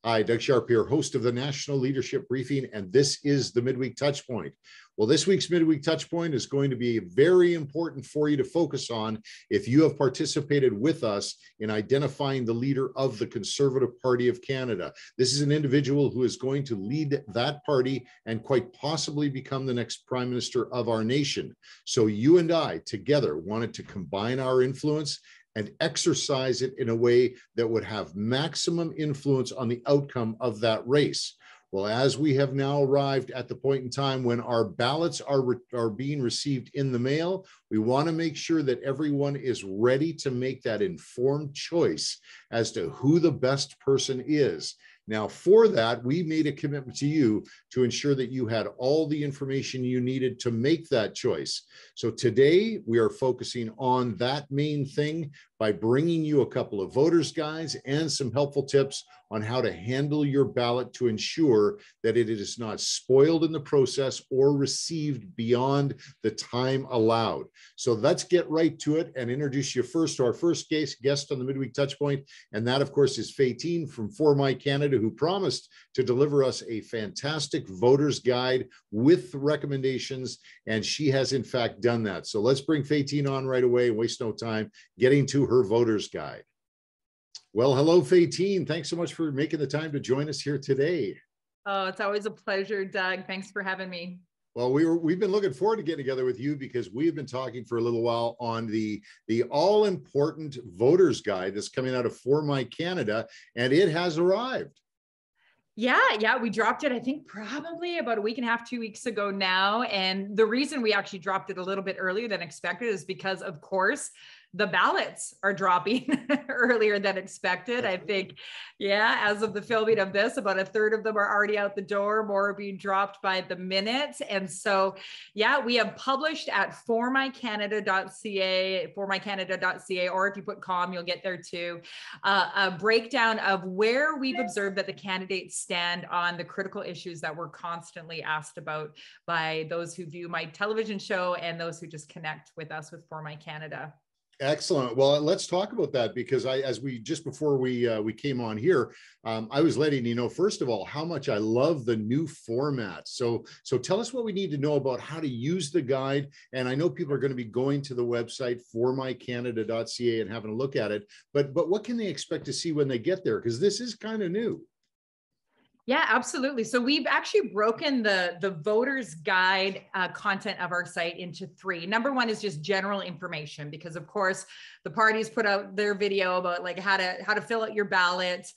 Hi, Doug Sharp here, host of the National Leadership Briefing, and this is the Midweek Touchpoint. Well, this week's Midweek Touchpoint is going to be very important for you to focus on if you have participated with us in identifying the leader of the Conservative Party of Canada. This is an individual who is going to lead that party and quite possibly become the next Prime Minister of our nation. So you and I together wanted to combine our influence and exercise it in a way that would have maximum influence on the outcome of that race. Well, as we have now arrived at the point in time when our ballots are being received in the mail, we want to make sure that everyone is ready to make that informed choice as to who the best person is. Now, for that, we made a commitment to you to ensure that you had all the information you needed to make that choice. So today, we are focusing on that main thing by bringing you a couple of voters' guides and some helpful tips on how to handle your ballot to ensure that it is not spoiled in the process or received beyond the time allowed. So let's get right to it and introduce you first to our first guest on the Midweek Touchpoint. And that, of course, is Faytene from For My Canada, who promised to deliver us a fantastic voters guide with recommendations. And she has, in fact, done that. So let's bring Faytene on right away, waste no time getting to her voters guide. Well, hello, Faytene. Thanks so much for making the time to join us here today. Oh, it's always a pleasure, Doug. Thanks for having me. Well, we've been looking forward to getting together with you because we've been talking for a little while on the all-important voters guide that's coming out of For My Canada, and it has arrived. Yeah, we dropped it, I think probably about a week and a half, 2 weeks ago now. And the reason we actually dropped it a little bit earlier than expected is because, of course, the ballots are dropping earlier than expected. I think, yeah, as of the filming of this, about a third of them are already out the door, more are being dropped by the minute. And so, yeah, we have published at formycanada.ca, formycanada.ca, or if you put com, you'll get there too, a breakdown of where we've observed that the candidates stand on the critical issues that we're constantly asked about by those who view my television show and those who just connect with us with For My Canada. Excellent. Well, let's talk about that because just before we came on here, I was letting you know, first of all, how much I love the new format. So tell us what we need to know about how to use the guide. And I know people are going to be going to the website formycanada.ca and having a look at it. But what can they expect to see when they get there? Because this is kind of new. Yeah, absolutely. So we've actually broken the voters guide content of our site into three. Number one is just general information, because of course the parties put out their video about like how to fill out your ballot,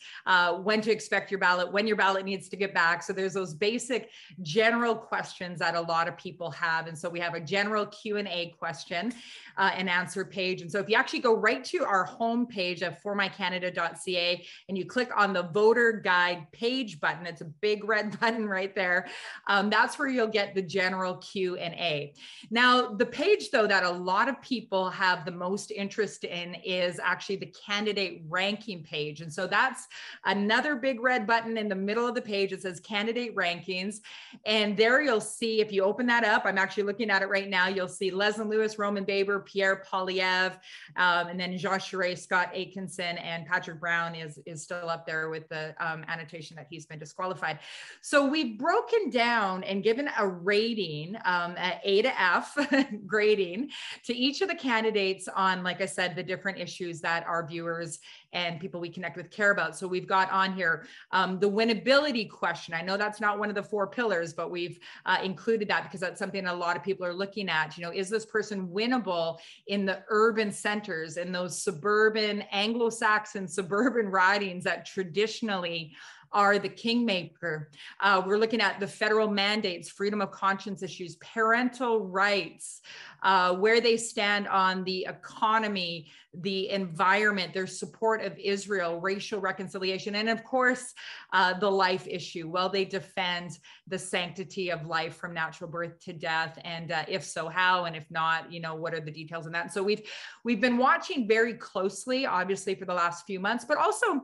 when to expect your ballot, when your ballot needs to get back. So there's those basic general questions that a lot of people have. And so we have a general Q&A question and answer page. And so if you actually go right to our homepage of formycanada.ca and you click on the voter guide page button, it's a big red button right there. That's where you'll get the general Q&A. Now, the page though that a lot of people have the most interest in is actually the candidate ranking page. And so that's another big red button in the middle of the page. It says candidate rankings. And there you'll see, if you open that up, I'm actually looking at it right now, you'll see Leslyn Lewis, Roman Baber, Pierre Poilievre, and then Jean Charest, Scott Atkinson, and Patrick Brown is still up there with the annotation that he's been disqualified. So we've broken down and given a rating, A to F grading to each of the candidates on, like I said, the different issues that our viewers and people we connect with care about. So we've got on here the winnability question. I know that's not one of the 4 pillars, but we've included that because that's something a lot of people are looking at. You know, is this person winnable in the urban centers, in those suburban, Anglo-Saxon suburban ridings that traditionally are the kingmaker? We're looking at the federal mandates, freedom of conscience issues, parental rights, where they stand on the economy, the environment, their support of Israel, racial reconciliation, and of course, the life issue. Will they defend the sanctity of life from natural birth to death? And if so, how? And if not, you know, what are the details in that? So we've been watching very closely, obviously, for the last few months, but also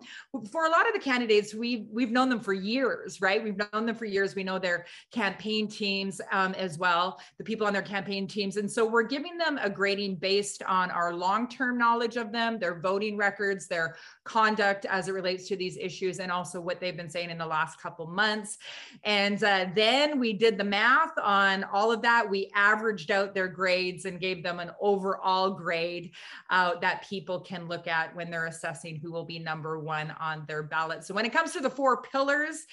for a lot of the candidates, we've known them for years, right? We've known them for years. We know their campaign teams as well, the people on their campaign teams. And so we're giving them a grading based on our long-term knowledge knowledge of them, their voting records, their conduct as it relates to these issues, and also what they've been saying in the last couple months. And then we did the math on all of that. We averaged out their grades and gave them an overall grade that people can look at when they're assessing who will be number one on their ballot. So when it comes to the 4 pillars,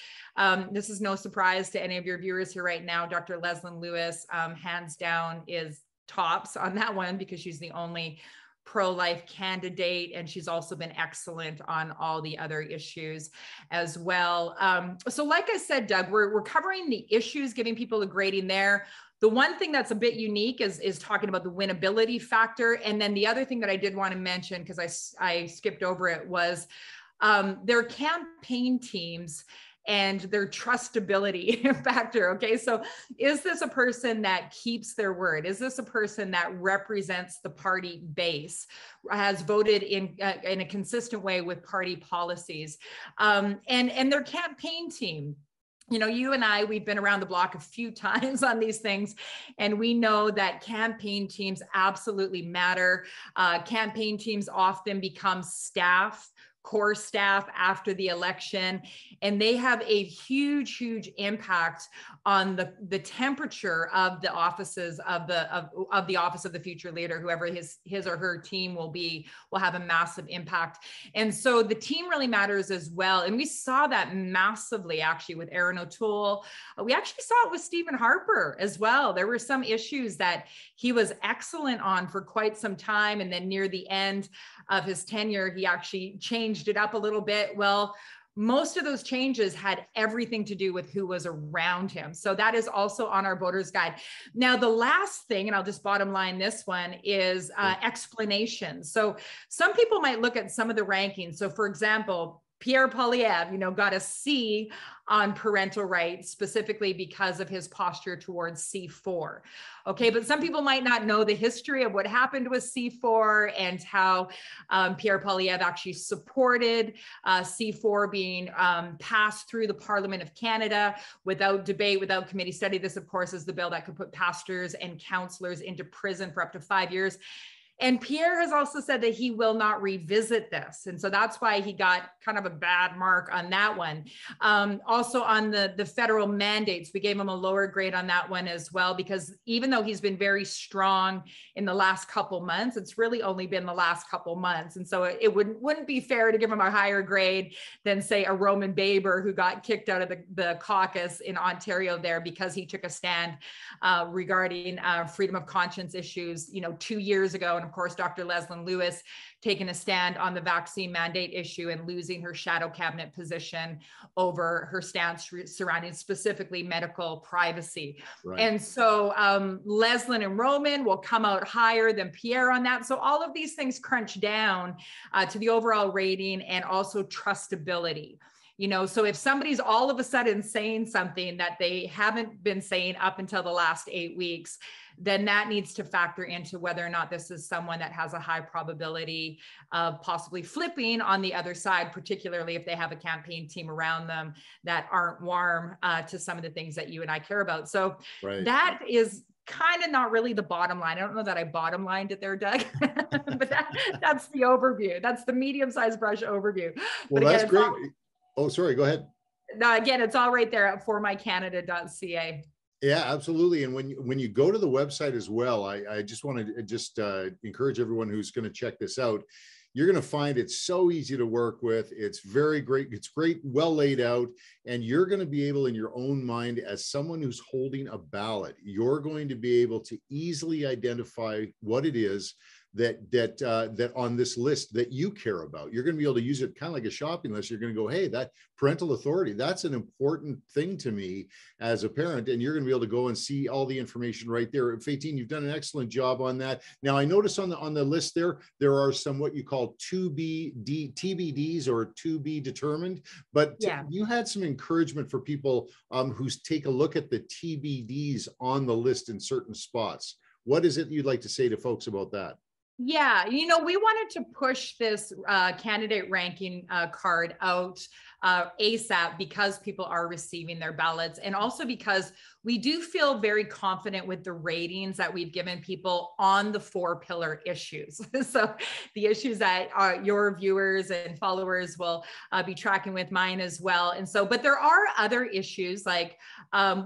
this is no surprise to any of your viewers here right now. Dr. Leslyn Lewis, hands down, is tops on that one because she's the only pro-life candidate, and she's also been excellent on all the other issues as well. So like I said, Doug, we're covering the issues, giving people a grading there. The one thing that's a bit unique is talking about the winnability factor. And then the other thing that I did want to mention, because I skipped over it, was their campaign teams and their trustability factor. Okay, so is this a person that keeps their word? Is this a person that represents the party base, has voted in a consistent way with party policies, and their campaign team? You know, you and I, we've been around the block a few times on these things, and we know that campaign teams absolutely matter. Campaign teams often become staff, core staff after the election, and they have a huge impact on the temperature of the offices of the office of the future leader. Whoever his or her team will have a massive impact. And so the team really matters as well. And we saw that massively actually with Aaron O'Toole. We actually saw it with Stephen Harper as well. There were some issues that he was excellent on for quite some time, and then near the end of his tenure, he actually changed it up a little bit. Well, most of those changes had everything to do with who was around him. So that is also on our voters guide. Now, the last thing, and I'll just bottom line this one, is explanations. So some people might look at some of the rankings. So for example, Pierre Poilievre, got a C on parental rights, specifically because of his posture towards C4. Okay, but some people might not know the history of what happened with C4 and how Pierre Poilievre actually supported C4 being passed through the Parliament of Canada without debate, without committee study. This, of course, is the bill that could put pastors and counselors into prison for up to 5 years. And Pierre has also said that he will not revisit this. And so that's why he got kind of a bad mark on that one. Also on the federal mandates, we gave him a lower grade on that one as well, because even though he's been very strong in the last couple months, it's really only been the last couple months. And so it wouldn't be fair to give him a higher grade than, say, a Roman Baber who got kicked out of the caucus in Ontario there because he took a stand regarding freedom of conscience issues, 2 years ago. And of course, Dr. Leslyn Lewis taking a stand on the vaccine mandate issue and losing her shadow cabinet position over her stance surrounding specifically medical privacy. Right. And so Leslyn and Roman will come out higher than Pierre on that. So all of these things crunch down to the overall rating and also trustability. So if somebody's all of a sudden saying something that they haven't been saying up until the last 8 weeks, then that needs to factor into whether or not this is someone that has a high probability of possibly flipping on the other side, particularly if they have a campaign team around them that aren't warm to some of the things that you and I care about. So that is kind of not really the bottom line. I don't know that I bottom lined it there, Doug, but that's the overview. That's the medium-sized brush overview. Well, but that's great. Oh, sorry, go ahead. No, again, it's all right there at formycanada.ca. Yeah, absolutely. And when you go to the website as well, I just want to encourage everyone who's going to check this out. You're going to find it's so easy to work with. It's very great. It's great, well laid out. And you're going to be able, in your own mind, as someone who's holding a ballot, you're going to be able to easily identify what it is that on this list that you care about. You're going to be able to use it kind of like a shopping list. You're going to go, hey, that parental authority, that's an important thing to me as a parent. And you're going to be able to go and see all the information right there. Faytene, you've done an excellent job on that. Now, I notice on the list there are some what you call TBDs or to be determined, but you had some encouragement for people who take a look at the TBDs on the list in certain spots. What is it you'd like to say to folks about that? Yeah, we wanted to push this candidate ranking card out ASAP because people are receiving their ballots, and also because we do feel very confident with the ratings that we've given people on the 4 pillar issues. So the issues that your viewers and followers will be tracking with mine as well. And so, but there are other issues like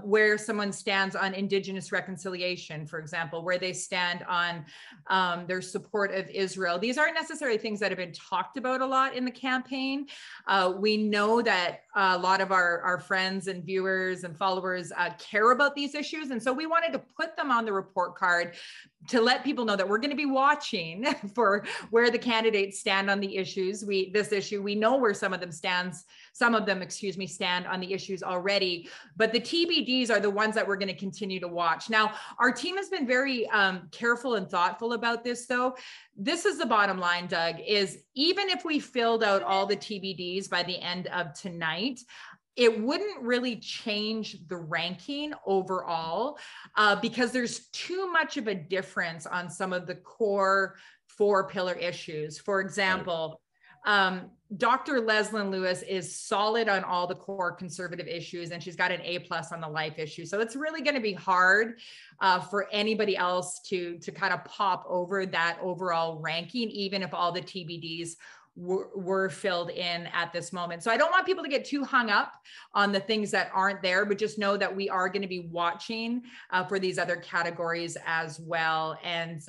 where someone stands on Indigenous reconciliation, for example, where they stand on their support of Israel. These aren't necessarily things that have been talked about a lot in the campaign. We know that a lot of our friends and viewers and followers care about these issues. And so we wanted to put them on the report card to let people know that we're going to be watching for where the candidates stand on the issues. We know where some of them stand on the issues already, but the TBDs are the ones that we're going to continue to watch. Now, our team has been very careful and thoughtful about this, though. This is the bottom line, Doug, is even if we filled out all the TBDs by the end of tonight, it wouldn't really change the ranking overall because there's too much of a difference on some of the core 4 pillar issues. For example, Dr. Leslyn Lewis is solid on all the core conservative issues, and she's got an A+ on the life issue. So it's really going to be hard for anybody else to kind of pop over that overall ranking, even if all the TBDs were filled in at this moment. So I don't want people to get too hung up on the things that aren't there, but just know that we are going to be watching for these other categories as well, and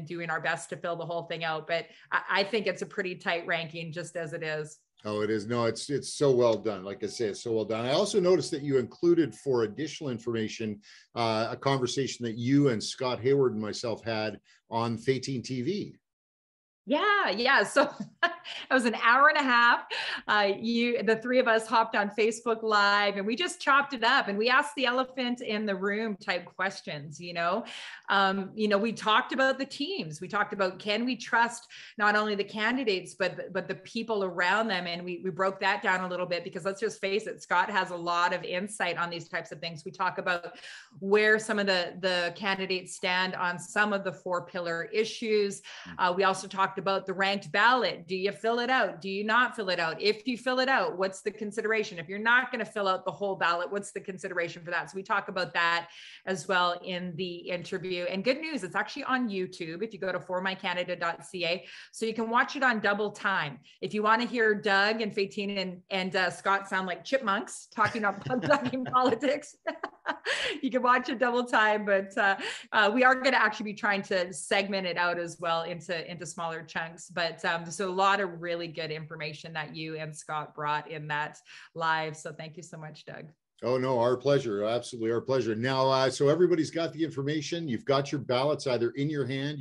doing our best to fill the whole thing out. But I think it's a pretty tight ranking just as it is. Oh, it is. No, it's so well done. Like I say, it's so well done. I also noticed that you included, for additional information, a conversation that you and Scott Hayward and myself had on Faytene TV. Yeah. So it was an hour and a half. The 3 of us hopped on Facebook Live and we just chopped it up and we asked the elephant in the room type questions. We talked about the teams. We talked about, can we trust not only the candidates, but the people around them? And we broke that down a little bit because let's just face it, Scott has a lot of insight on these types of things. We talk about where some of the candidates stand on some of the 4 pillar issues. We also talked about the ranked ballot. Do you fill it out? Do you not fill it out? If you fill it out, what's the consideration? If you're not going to fill out the whole ballot, what's the consideration for that? So we talk about that as well in the interview. And good news, it's actually on YouTube if you go to formycanada.ca. So you can watch it on double time. If you want to hear Doug and Faytene and Scott sound like chipmunks talking politics, you can watch it double time. But we are going to actually be trying to segment it out as well into smaller chunks. But so a lot of really good information that you and Scott brought in that live. So thank you so much, Doug. Oh, no, our pleasure. Absolutely our pleasure. Now, so everybody's got the information. You've got your ballots either in your hand,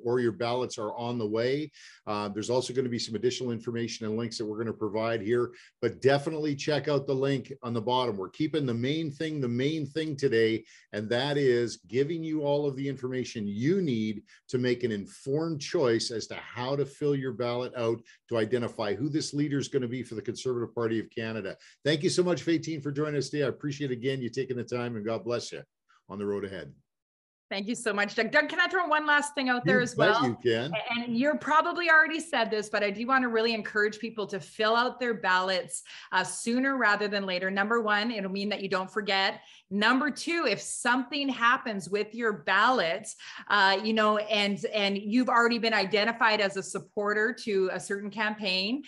or your ballots are on the way. There's also going to be some additional information and links that we're going to provide here, but definitely check out the link on the bottom. We're keeping the main thing today, and that is giving you all of the information you need to make an informed choice as to how to fill your ballot out to identify who this leader is going to be for the Conservative Party of Canada. Thank you so much, Faytene, for joining us today. I appreciate again you taking the time, and God bless you on the road ahead. Thank you so much, Doug. Doug, can I throw one last thing out there as well? You can. And you're probably already said this, but I do want to really encourage people to fill out their ballots sooner rather than later. Number one, it'll mean that you don't forget. Number two, if something happens with your ballot, and you've already been identified as a supporter to a certain campaign,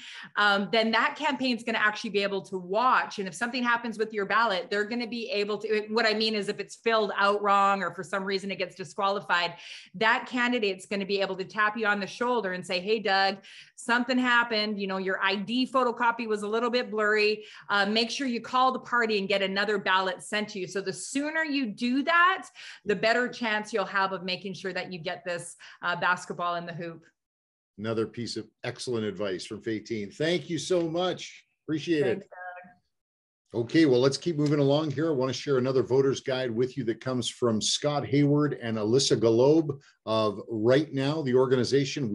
then that campaign is going to actually be able to watch. And if something happens with your ballot, they're going to be able to, what I mean is if it's filled out wrong or for some reason it gets disqualified, that candidate's going to be able to tap you on the shoulder and say, hey, Doug, something happened. Your ID photocopy was a little bit blurry. Make sure you call the party and get another ballot sent to you. So the sooner you do that, the better chance you'll have of making sure that you get this basketball in the hoop. Another piece of excellent advice from Faytene. Thank you so much. Appreciate it. Okay, well, let's keep moving along here. I want to share another voter's guide with you that comes from Scott Hayward and Alyssa Galob of Right Now, the organization.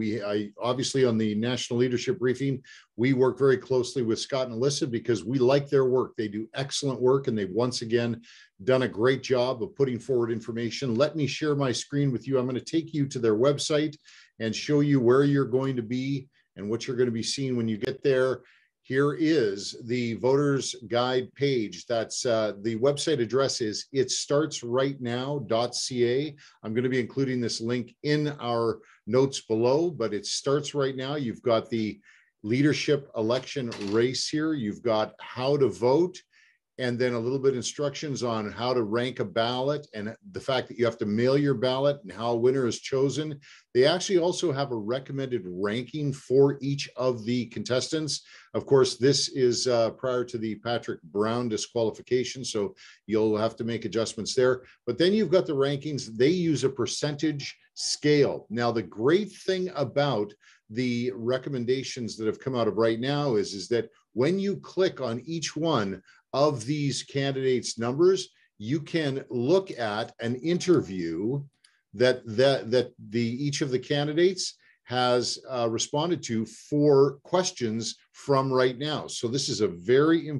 Obviously on the National Leadership Briefing, we work very closely with Scott and Alyssa because we like their work. They do excellent work, and they've once again done a great job of putting forward information. Let me share my screen with you. I'm going to take you to their website, and show you where you're going to be and what you're going to be seeing when you get there. Here is the voters guide page. That's the website address is itstartsrightnow.ca. I'm going to be including this link in our notes below, but it starts right now. You've got the leadership election race here. You've got how to vote, and then a little bit instructions on how to rank a ballot and the fact that you have to mail your ballot and how a winner is chosen. They actually also have a recommended ranking for each of the contestants. Of course, this is prior to the Patrick Brown disqualification, so you'll have to make adjustments there. But then you've got the rankings. They use a percentage scale. Now, the great thing about the recommendations that have come out of right now is that when you click on each one of these candidates' numbers, you can look at an interview that each of the candidates has responded to for questions from right now. So this is a very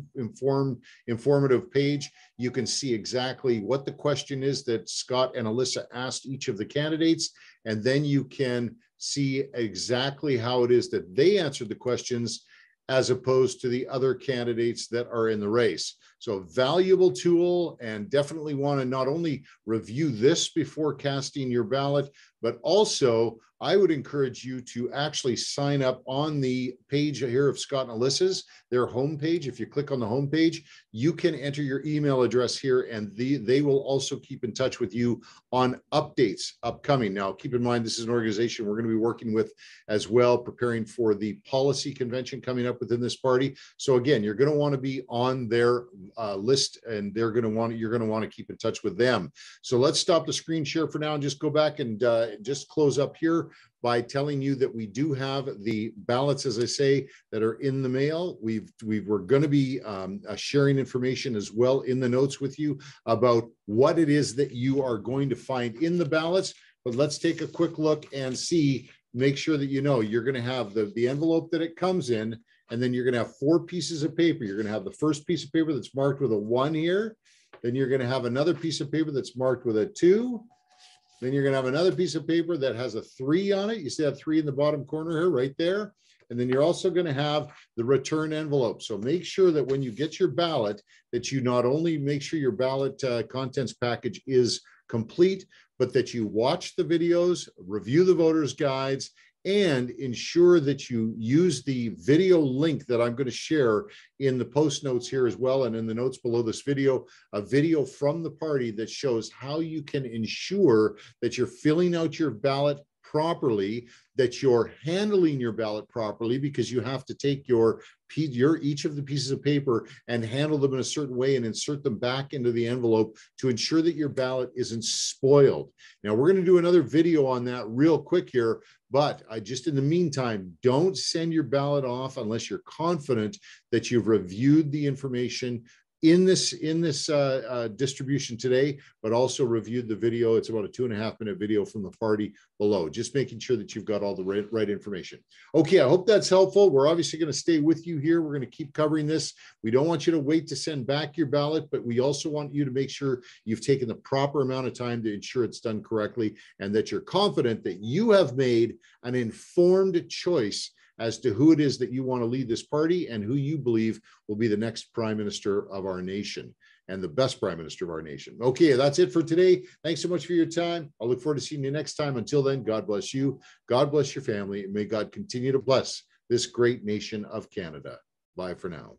informative page. You can see exactly what the question is that Scott and Alyssa asked each of the candidates, and then you can see exactly how it is that they answered the questions as opposed to the other candidates that are in the race. So a valuable tool, and definitely want to not only review this before casting your ballot, but also I would encourage you to actually sign up on the page here of Scott and Alyssa's, their homepage. If you click on the homepage, you can enter your email address here, and they will also keep in touch with you on updates upcoming. Now, keep in mind, this is an organization we're going to be working with as well, preparing for the policy convention coming up within this party. So again, you're going to want to be on their list, and you're going to want to keep in touch with them. So let's stop the screen share for now and just go back and just close up here by telling you that we do have the ballots, as I say, that are in the mail. We're going to be sharing information as well in the notes with you about what it is that you are going to find in the ballots. But let's take a quick look and see, make sure that you know you're going to have the envelope that it comes in, and then you're going to have 4 pieces of paper. You're going to have the first piece of paper that's marked with a 1 here. Then you're going to have another piece of paper that's marked with a 2. Then you're going to have another piece of paper that has a 3 on it. You see that 3 in the bottom corner here, right there. And then you're also going to have the return envelope. So make sure that when you get your ballot, that you not only make sure your ballot contents package is complete, but that you watch the videos, review the voters' guides, and ensure that you use the video link that I'm going to share in the post notes here as well, and in the notes below this video, a video from the party that shows how you can ensure that you're filling out your ballot properly, that you're handling your ballot properly, because you have to take each of the pieces of paper and handle them in a certain way and insert them back into the envelope to ensure that your ballot isn't spoiled. Now, we're going to do another video on that real quick here, but just in the meantime, don't send your ballot off unless you're confident that you've reviewed the information in this distribution today, but also reviewed the video. It's about a 2.5-minute video from the party below, just making sure that you've got all the right information. Okay, I hope that's helpful. We're obviously going to stay with you here. We're going to keep covering this. We don't want you to wait to send back your ballot, but we also want you to make sure you've taken the proper amount of time to ensure it's done correctly, and that you're confident that you have made an informed choice as to who it is that you want to lead this party and who you believe will be the next prime minister of our nation and the best prime minister of our nation. Okay, that's it for today. Thanks so much for your time. I'll look forward to seeing you next time. Until then, God bless you. God bless your family. And may God continue to bless this great nation of Canada. Bye for now.